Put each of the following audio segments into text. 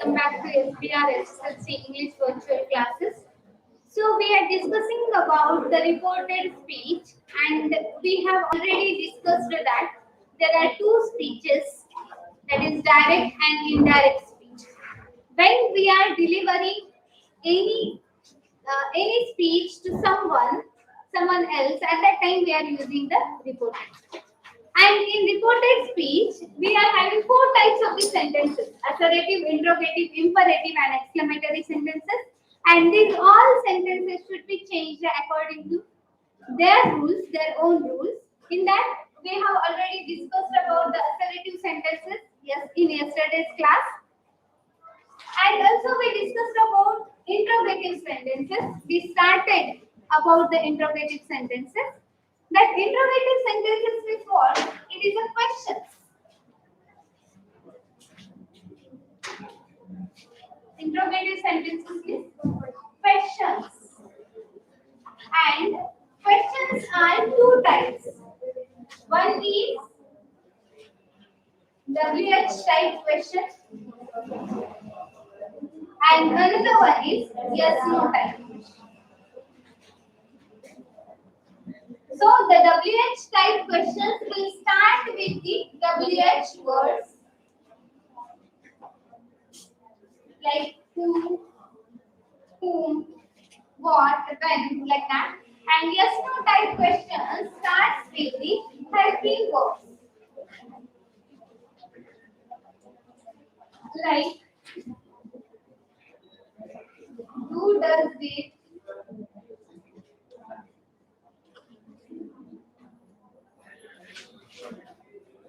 welcome back to SBR SSLC English virtual classes. So we are discussing about the reported speech, and we have already discussed that there are two speeches, that is direct and indirect speech. When we are delivering any speech to someone else, at that time we are using the reported speech. And in reported speech, we are having four types of the sentences: assertive, interrogative, imperative, and exclamatory sentences. And these all sentences should be changed according to their rules, their own rules. In that, we have already discussed about the assertive sentences, yes, in yesterday's class. And also we discussed about interrogative sentences. We started about the interrogative sentences. That interrogative sentences is what? It is a question. Interrogative sentences is questions. And questions are two types. One is WH type question. And another one is yes no type. So the WH type questions will start with the WH words like who, whom, what, when, like that. And yes no type questions starts with the helping verbs like who does it,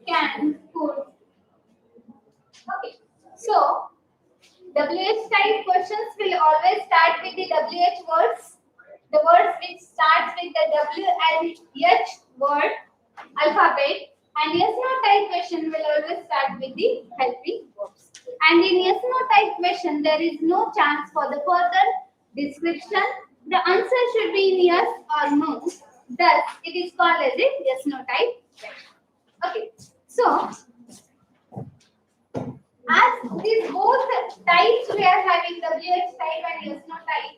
can, could. Okay. So WH type questions will always start with the WH words. The words which starts with the W and H word alphabet. And yes no type question will always start with the helping verbs. And in yes no type question, there is no chance for the further description. The answer should be in yes or no. Thus, it is called as a yes no type question. Okay. So, as these both types we are having WH type and yes no type,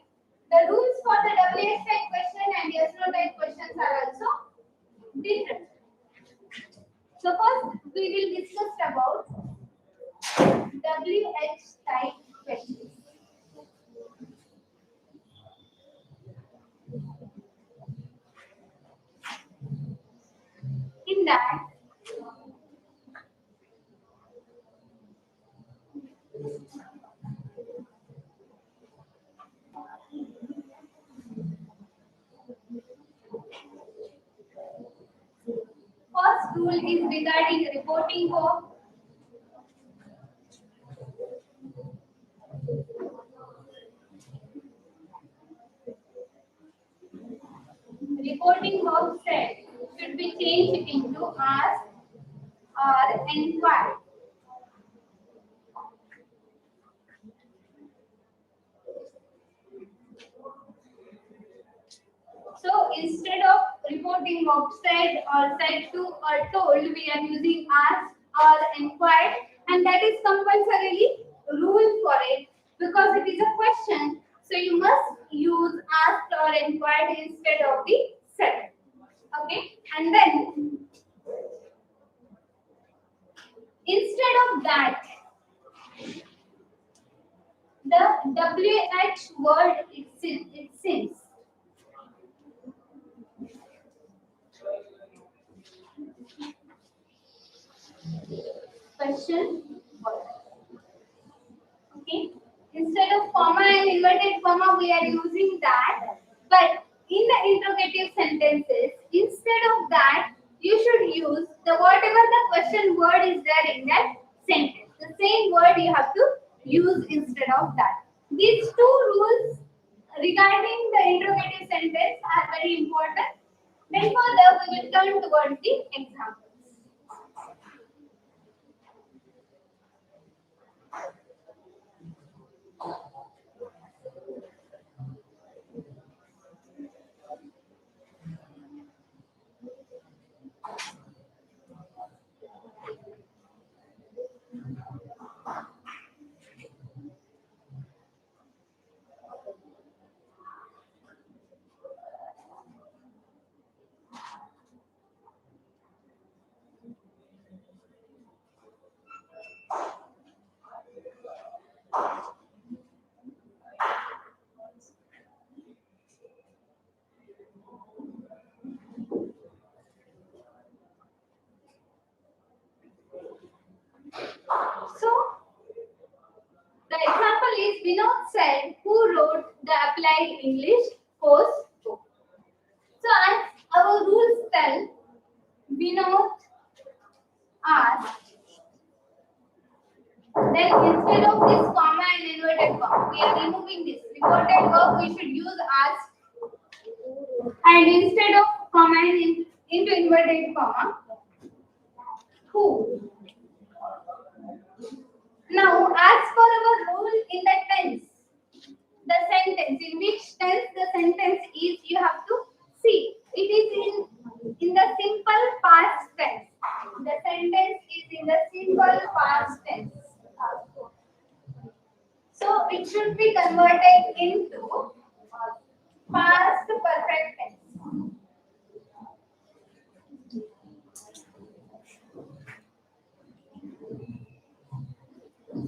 the rules for the WH type question and yes no type questions are also different. So first we will discuss about WH type questions. In that, first rule is regarding reporting verb. Reporting verb said should be changed into ask or inquire. So instead of reporting verb said or said to or told, we are using asked or inquired, and that is compulsorily rule for it because it is a question. So you must use asked or inquired instead of the said. Okay, and then instead of that, the WH word it seems. Question word. Okay. Instead of comma and inverted comma, we are using that. But in the interrogative sentences, instead of that, you should use the whatever the question word is there in that sentence. The same word you have to use instead of that. These two rules regarding the interrogative sentence are very important. Then further, we will turn towards the examples. applied English course book. So as our rules tell, Vinod asked, then instead of this comma and inverted comma, we are removing this. Reported verb we should use asked, and instead of comma and into inverted comma, who. Now, as for our rule in the tense, the sentence, in which tense the sentence is, you have to see. It is in the simple past tense. The sentence is in the simple past tense. So, it should be converted into past perfect tense.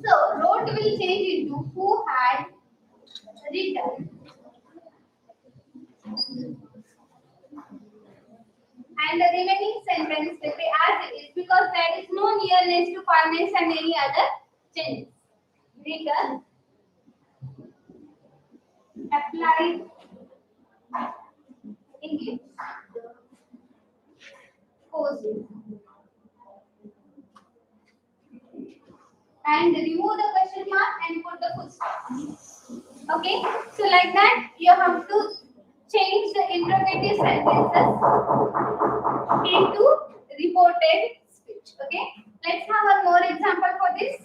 So, wrote will change into who had written, and the remaining sentence will be as it is because there is no nearness to farness and any other changes. Written, applied English course, and remove the question mark and put the full stop. Okay, so like that you have to change the interrogative sentences into reported speech. Okay, let's have one more example for this.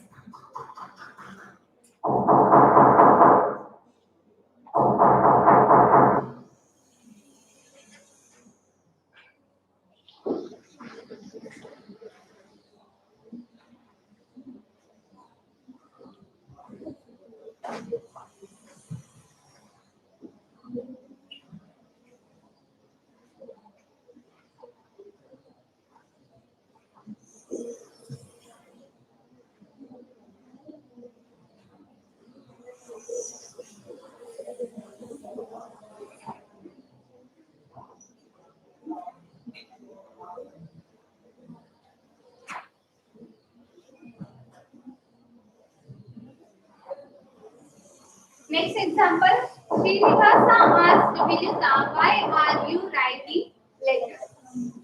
Next example, Srinivasa asked Vinita, why are you writing letters?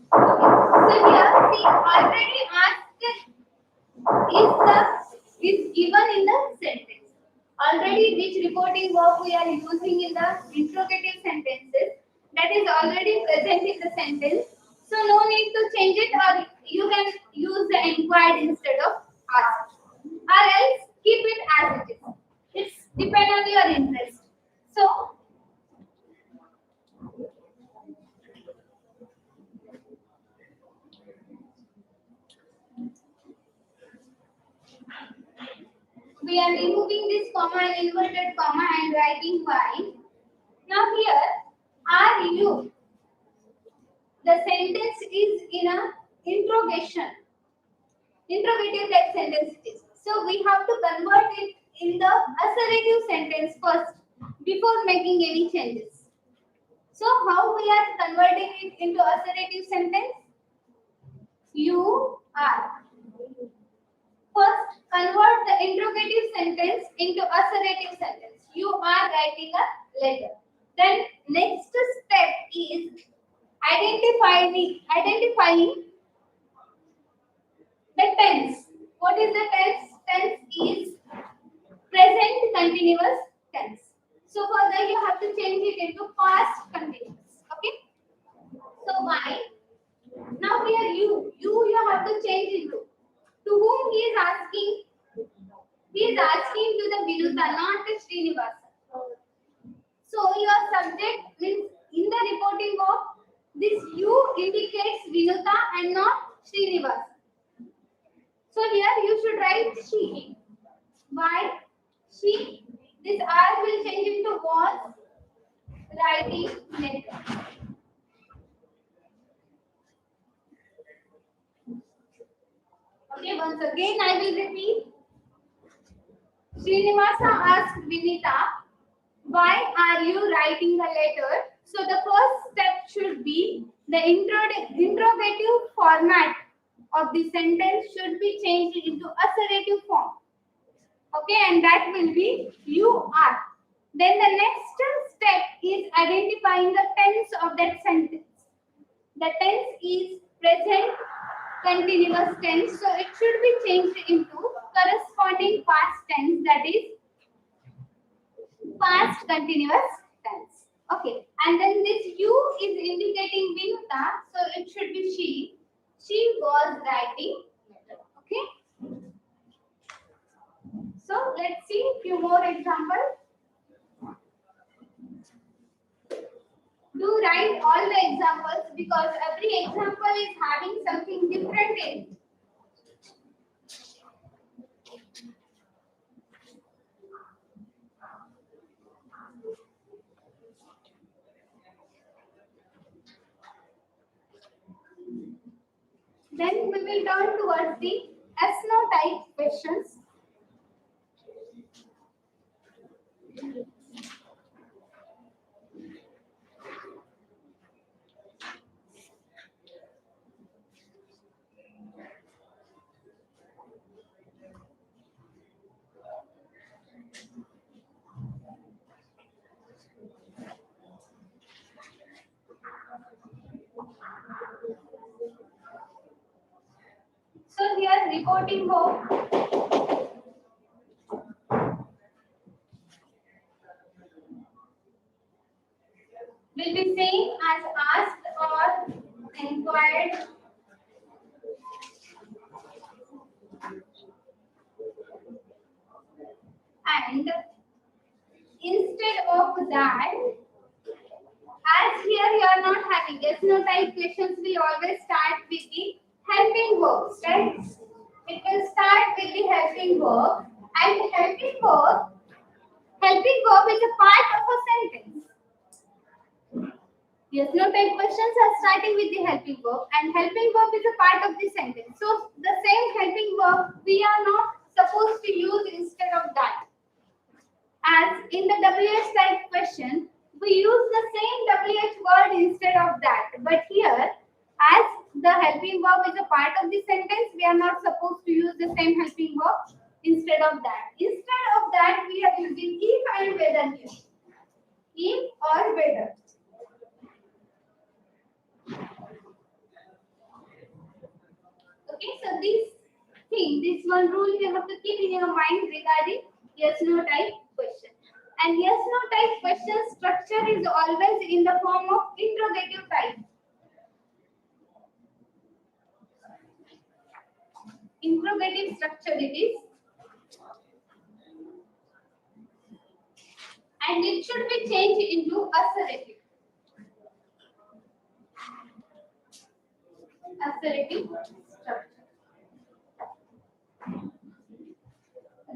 Okay. So here, see, already asked is given in the sentence. Already which reporting verb we are using in the interrogative sentences, that is already present in the sentence. So no need to change it, or you can use the inquired instead of asked. Or else keep it as it is. It's depend on your interest. So we are removing this comma and inverted comma and writing why. Now here, are you? The sentence is in a interrogation. Interrogative like sentence it is. So we have to convert it in the assertive sentence first before making any changes. So how we are converting it into assertive sentence? You are. First, convert the interrogative sentence into assertive sentence. You are writing a letter. Then next step is identifying the tense. What is the tense? Tense is present continuous tense. So further you have to change it into past continuous. Okay. So why? Now here you have to change into. To whom he is asking? He is asking to the Vinuta, not the Srinivasa. So your subject means in the reporting of this you indicates Vinuta and not Srinivasa. So here you should write she. Why? She. This R will change into was writing letter. Okay, once again I will repeat. Srinivasa asked Vinita, why are you writing the letter? So the first step should be the interrogative format of the sentence should be changed into assertive form. Okay, and that will be you are. Then the next step is identifying the tense of that sentence. The tense is present continuous tense, so it should be changed into corresponding past tense, that is past continuous tense. Okay, and then this you is indicating Vinuta, so it should be she. She was writing letter. Okay, so let's see few more examples. Do write all the examples because every example is having something different in it. Then we will turn towards the S-no type questions. So here reporting verb will be same as asked or inquired, and instead of that, as here you are not having yes no type questions, we always start with the helping verbs, right? It will start with the helping verb, and helping verb is a part of a sentence. Yes no type questions are starting with the helping verb, and helping verb is a part of the sentence. So the same helping verb we are not supposed to use instead of that. As in the WH type question, we use the same WH word instead of that. But here, as the helping verb is a part of the sentence, we are not supposed to use the same helping verb instead of that. Instead of that, we are using if and whether here. If or whether. Okay, so this one rule you have to keep in your mind regarding yes no type question. And yes no type question structure is always in the form of interrogative type. Interrogative structure it is, and it should be changed into assertive. Assertive structure.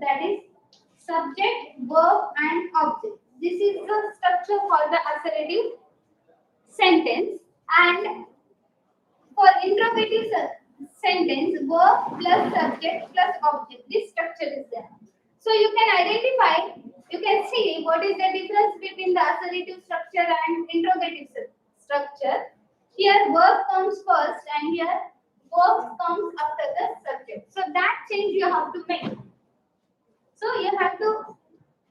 That is subject, verb, and object. This is the structure for the assertive sentence, and for interrogative sentence, verb plus subject plus object. This structure is there. So you can identify, you can see what is the difference between the assertive structure and interrogative structure. Here verb comes first and here verb comes after the subject. So that change you have to make. So you have to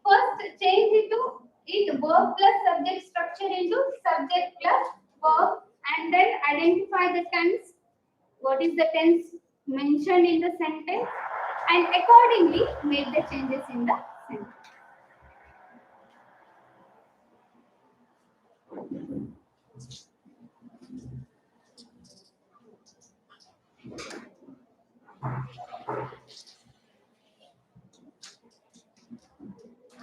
first change it to verb plus subject structure into subject plus verb, and then identify the tense. What is the tense mentioned in the sentence, and accordingly make the changes in the sentence.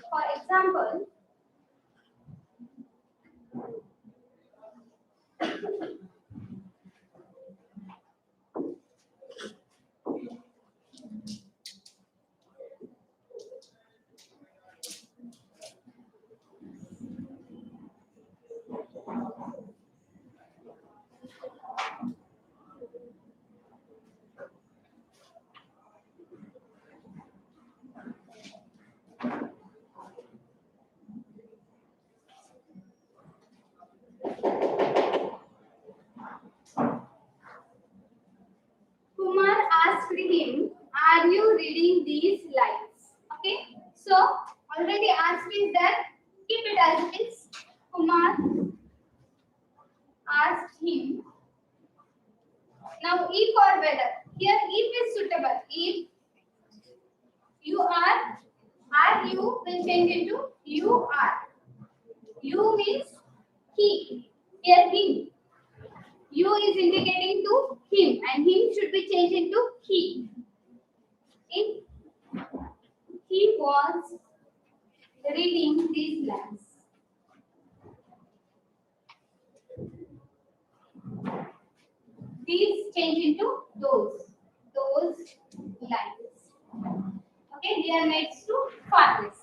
For example, Kumar asked him, "Are you reading these lines?" Okay, so already asked is that Keep it as it is. Kumar asked him. Now, if or whether. Here, if is suitable. If you are you will change into you are. You means he. Here, him. You is indicating to him, and him should be changed into he. If he was reading these lines. These change into those lines. Okay, they are next to farthest.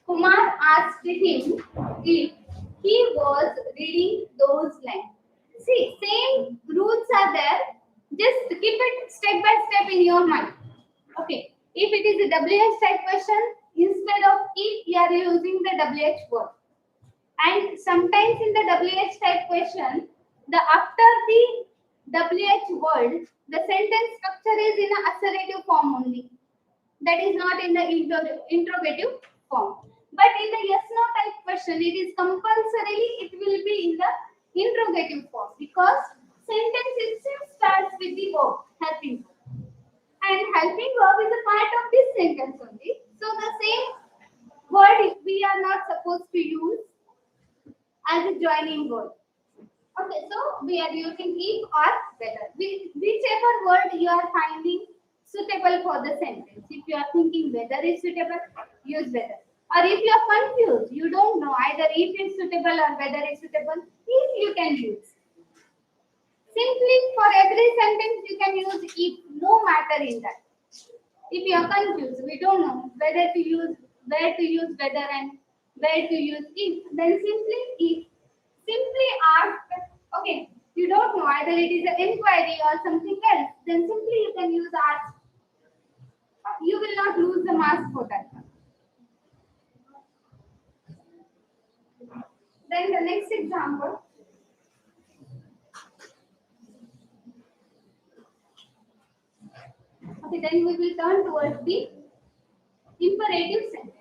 Kumar asked him if he was reading those lines. See, same rules are there. Just keep it step by step in your mind. Okay, if it is a WH type question, instead of if, you are using the WH word. And sometimes in the WH type question, the after the WH word, the sentence structure is in a assertive form only. That is not in the interrogative form. But in the yes no type question, it is compulsorily it will be in the interrogative form because sentence itself starts with the verb helping. And helping verb is a part of this sentence only. So the same word we are not supposed to use as a joining word. Okay, so we are using if or whether. Whichever word you are finding suitable for the sentence. If you are thinking whether is suitable, use whether. Or if you are confused, you don't know either if is suitable or whether is suitable, if you can use. Simply for every sentence you can use if, no matter in that. If you are confused, we don't know whether to use where to use whether and where to use if, then simply if. Simply ask, okay, you don't know either it is an inquiry or something else, then simply you can use ask. You will not lose the marks for that. Then the next example. Okay, then we will turn towards the imperative sentence.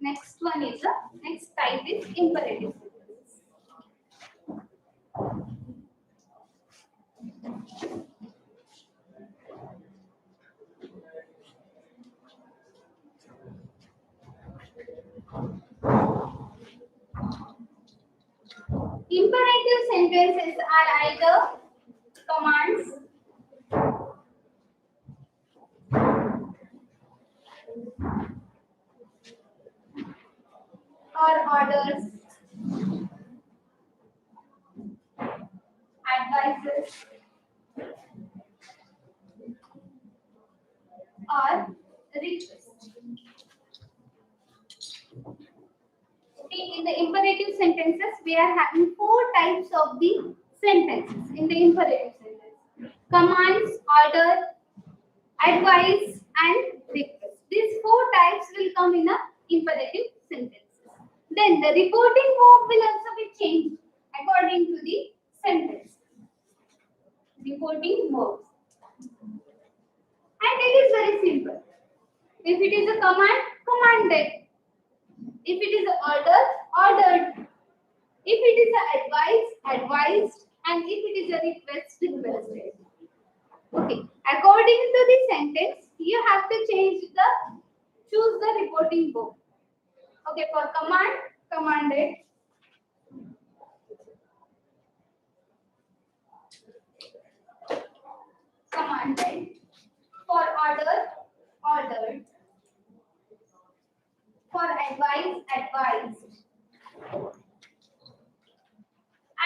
Next one is the next type is imperative sentences. Imperative sentences are either commands or orders, advices, or requests. Okay, in the imperative sentences, we are having four types of the sentences in the imperative sentence: commands, order, advice, and request. These four types will come in a imperative sentences. Then the reporting verb will also be changed according to the sentence. Reporting verbs. And it is very simple. If it is a command, commanded. If it is an order, ordered. If it is an advice, advised. And if it is a request, requested. Okay. According to the sentence, you have to choose the reporting verb. Okay, for command, commanded. Commanded. For order, ordered. For advice, advised.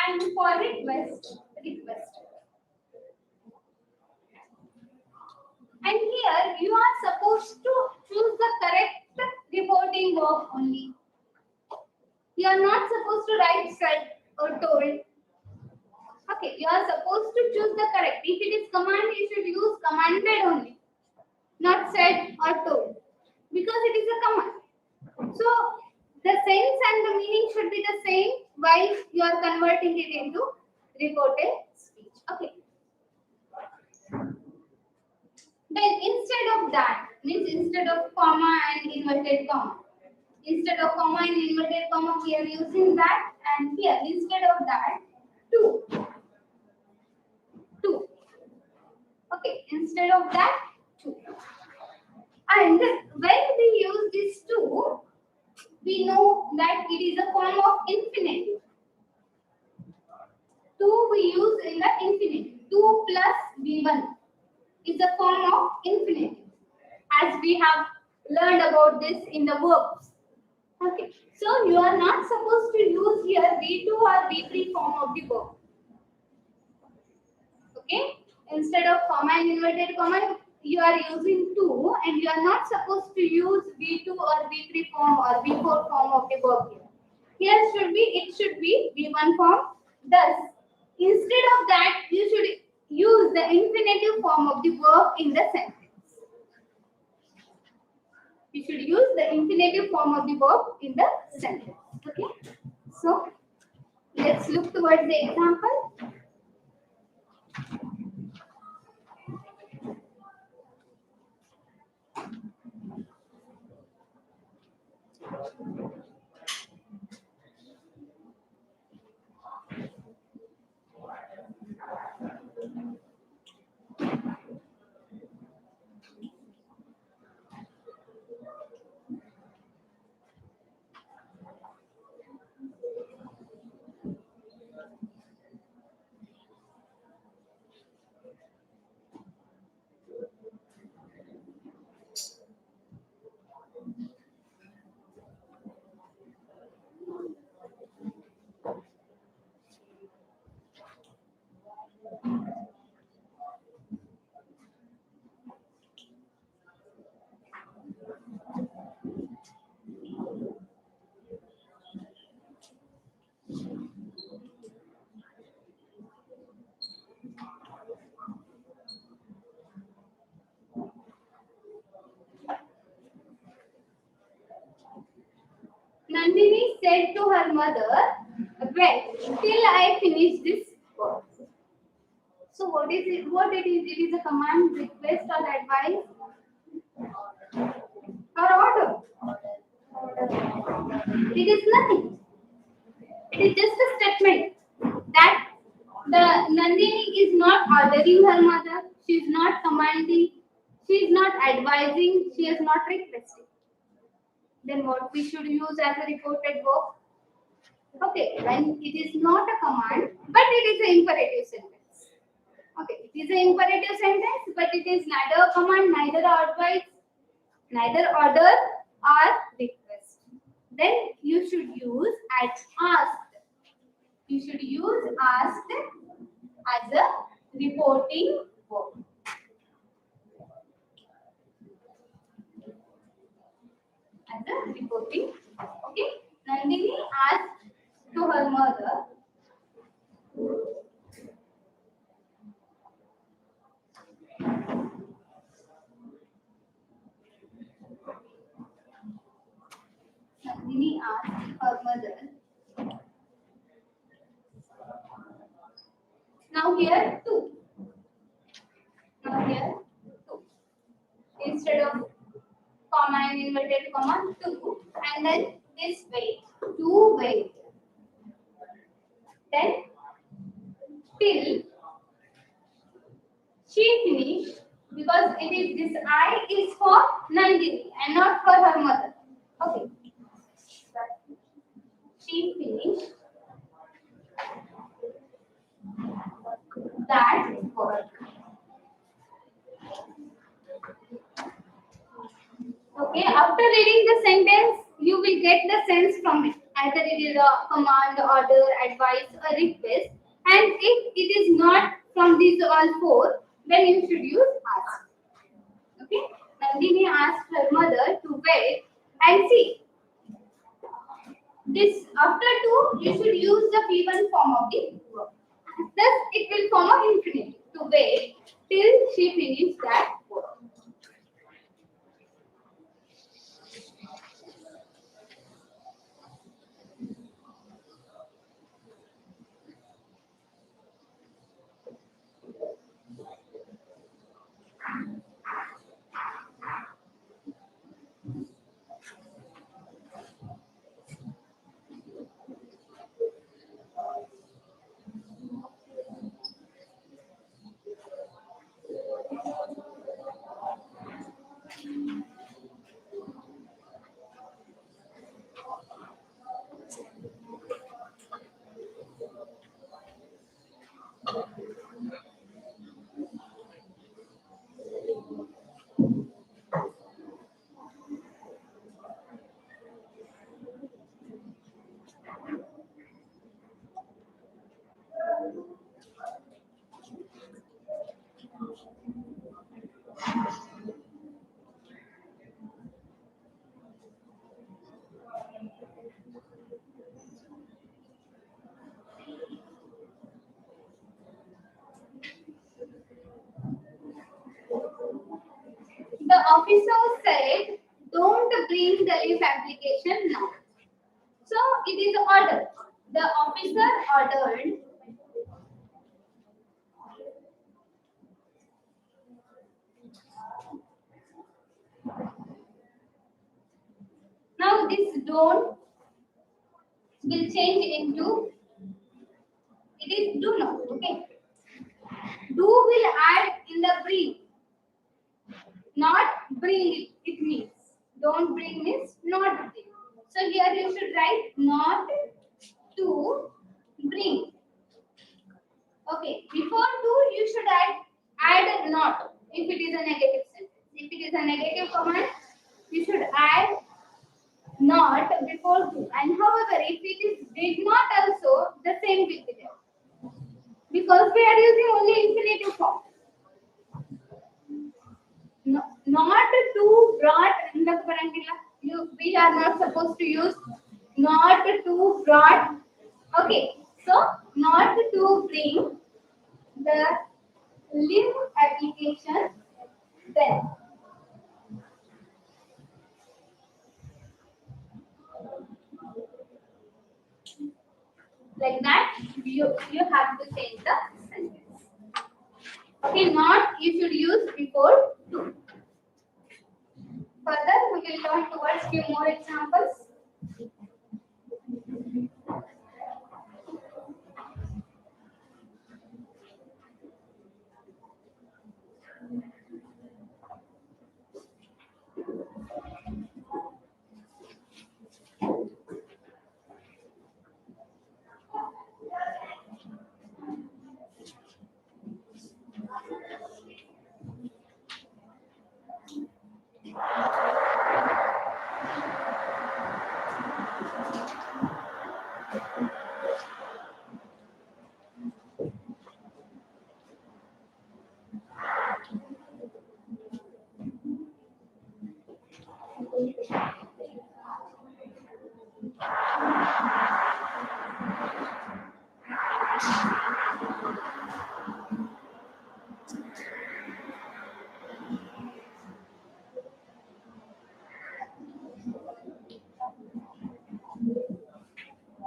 And for request, requested. And here you are supposed to choose the correct reporting verb only. You are not supposed to write said or told. Okay, you are supposed to choose the correct. If it is command, you should use commanded only, not said or told, because it is a command. So the sense and the meaning should be the same while you are converting it into reported speech. Okay. Then instead of that, means instead of comma and inverted comma, instead of comma and inverted comma, we are using that, and here instead of that, two, two. Okay, instead of that, two. And when we use this two, we know that it is a form of infinitive. Two we use in the infinitive. Two plus v1 is a form of infinitive, as we have learned about this in the verbs. Okay, so you are not supposed to use here v2 or v3 form of the verb. Okay, instead of comma and inverted comma, you are using two, and you are not supposed to use v2 or v3 form or v4 form of the verb here. Here it should be v1 form. Thus, instead of that, you should use the infinitive form of the verb in the sentence. You should use the infinitive form of the verb in the sentence. Okay. So let's look towards the example. Nandini said to her mother, "Wait till I finish this work." So what is it? What it is? It is a command, request, or advice, or order. It is nothing. It is just a statement that the Nandini is not ordering her mother. She is not commanding. She is not advising. She is not requesting. Then what we should use as a reported verb? Okay, when it is not a command, but it is an imperative sentence. Okay, it is an imperative sentence, but it is neither a command, neither advice, neither order or request. Then you should use asked. You should use asked as a reporting verb. As a reporting. Okay, Nandini asked to her mother, Nandini asked her mother. Now here two. Now here two. Instead of comma and inverted comma, two, and then this wait. Two wait. Then till she finished, because it is this I is for Nandini and not for her mother. Okay. She finished that work. Okay, after reading the sentence, you will get the sense from it. Either it is a command, order, advice, or request. And if it is not from these all four, then you should use ask. Okay, Nandini asked her mother to wait and see. This after two, you should use the V1 form of the verb. Thus, it will form an infinitive to wait till she finishes that work. The officer said, "Don't bring the leave application now." So it is order. The officer ordered. Now this "don't" will change into it is "do not." Okay. "Do" will add in the "bring." Not "bring" it means. "Don't bring" means not bring. So here you should write "not to bring." Okay. Before "to" you should add "not" if it is a negative sentence. If it is a negative command, you should add "not" before "to." And however, if it is "did not" also, the same will be there. Because we are using only infinitive form. No, not "to brought" we are not supposed to use "not to brought." Okay, so "not to bring the leave application then." Like that, you have to change the sentence. Okay, "not" you should use before "to." Further, we will turn towards few more examples.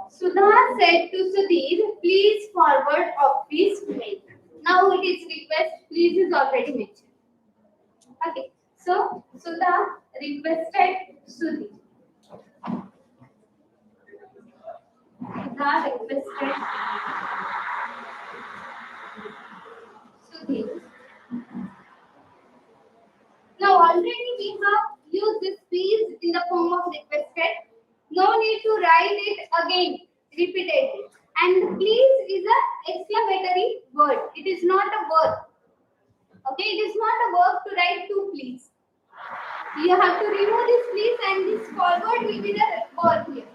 Sudha said to Sudhir, "Please forward office mail." Now it is request, please is already mentioned. Okay, so Sudha requested Sudhir. Sudha requested Sudhir. Now already we have used this please in the form of requested. No need to write it again repeatedly. And please is a exclamatory word. It is not a verb. Okay, it is not a verb to write to please. You have to remove this please and this forward will be the verb here.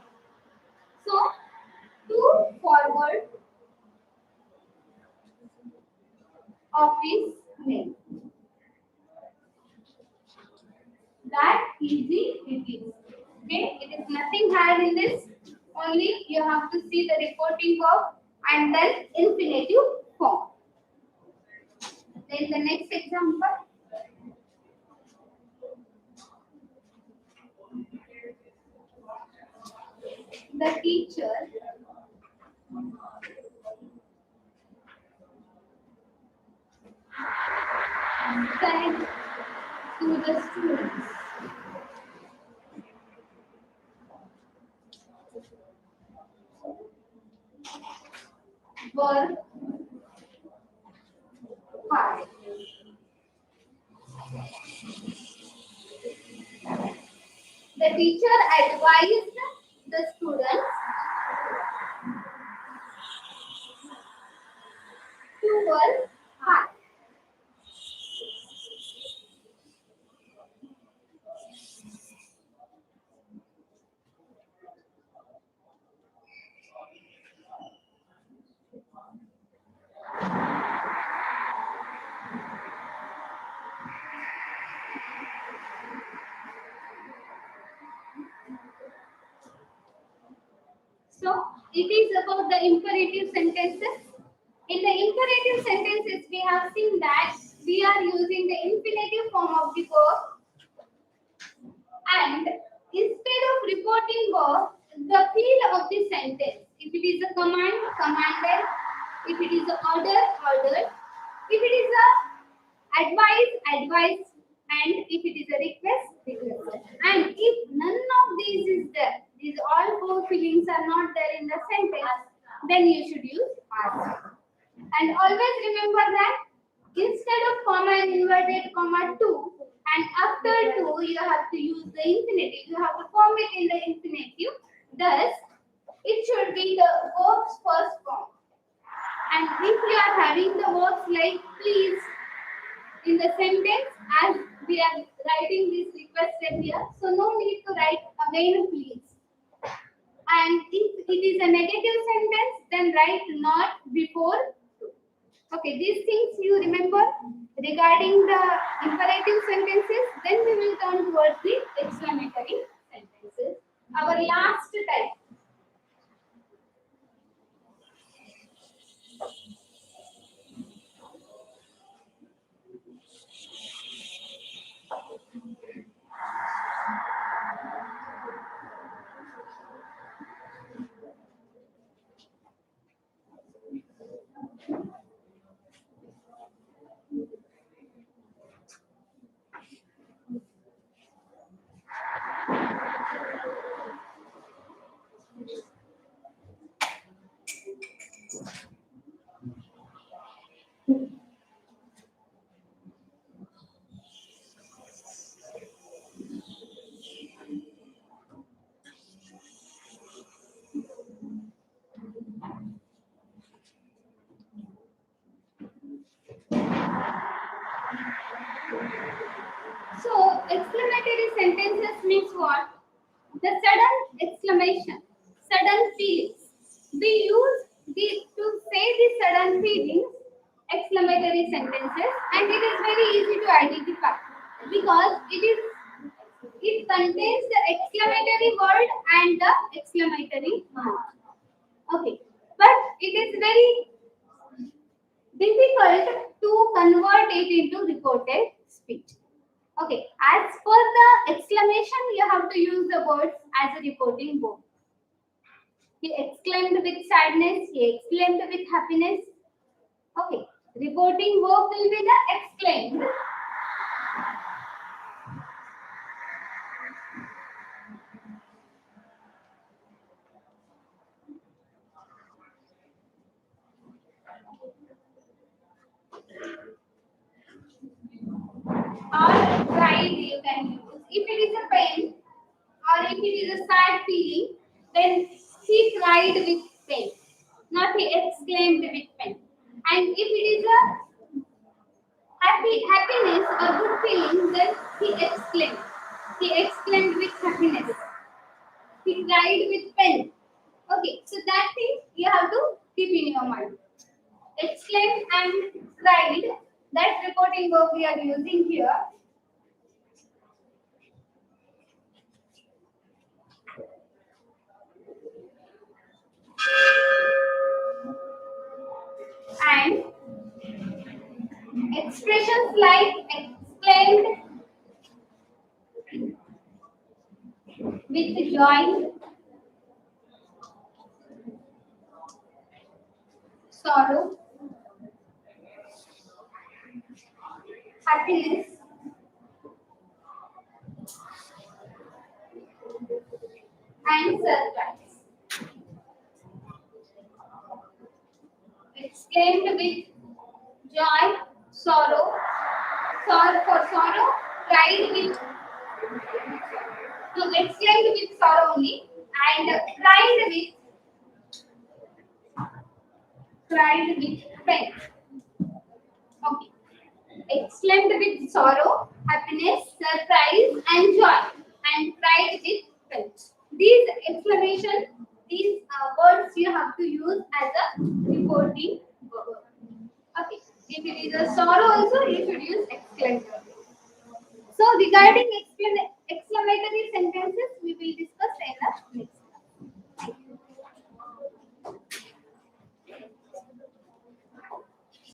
So to forward office mail. That easy it is. Okay, it is nothing hard in this. Only you have to see the reporting verb and then infinitive form. Then the next example. The teacher said to the students, "Work hard." The teacher advised the students to work hard. So it is about the imperative sentences. In the imperative sentences, we have seen that we are using the infinitive form of the verb reporting verb, the feel of the sentence. If it is a command, commanded. If it is a order, ordered. If it is a advice, advised. And if it is a request, requested. And if none of these is there, these all four feelings are not there in the sentence, then you should use ask. And always remember that instead of comma and inverted comma to, and after to, you have to use the infinitive. You have to form it in the infinitive. Thus, it should be the verb's first form. And if you are having the verbs like please in the sentence, as we are writing this requested here, so no need to write again please. And if it is a negative sentence, then write not before to. Okay, these things you remember regarding the imperative sentences. Then we will turn towards the exclamatory sentences. Our last type. So, exclamatory sentences means what? The sudden exclamation, sudden feelings. We use to say the sudden feelings, exclamatory sentences, and it is very easy to identify because it contains the exclamatory word and the exclamatory mark. Okay, but it is very difficult to convert it into reported speech. Okay, as for the exclamation, you have to use the words as a reporting verb. He exclaimed with sadness, he exclaimed with happiness. Okay, reporting verb will be the exclaimed. Or cried you can use. If it is a pain or if it is a sad feeling, then he cried with pain, not he exclaimed with pain. And if it is a happiness or good feeling, then he exclaimed. He exclaimed with happiness. He cried with pain. Okay, so that thing you have to keep in your mind. Exclaimed and cried, that reporting verb we are using here. And expressions like exclaimed with joy, sorrow, happiness, and surprise. Exclaimed with joy, sorrow, for sorrow, cried with, no, exclaimed with sorrow only, and cried with pain. Okay. Exclaimed with sorrow, happiness, surprise, and joy, and cried with pain. These exclamation, these words you have to use as a reporting verb. Okay. If it is a sorrow also, you should use exclamatory. So regarding exclamatory sentences, we will discuss in the next.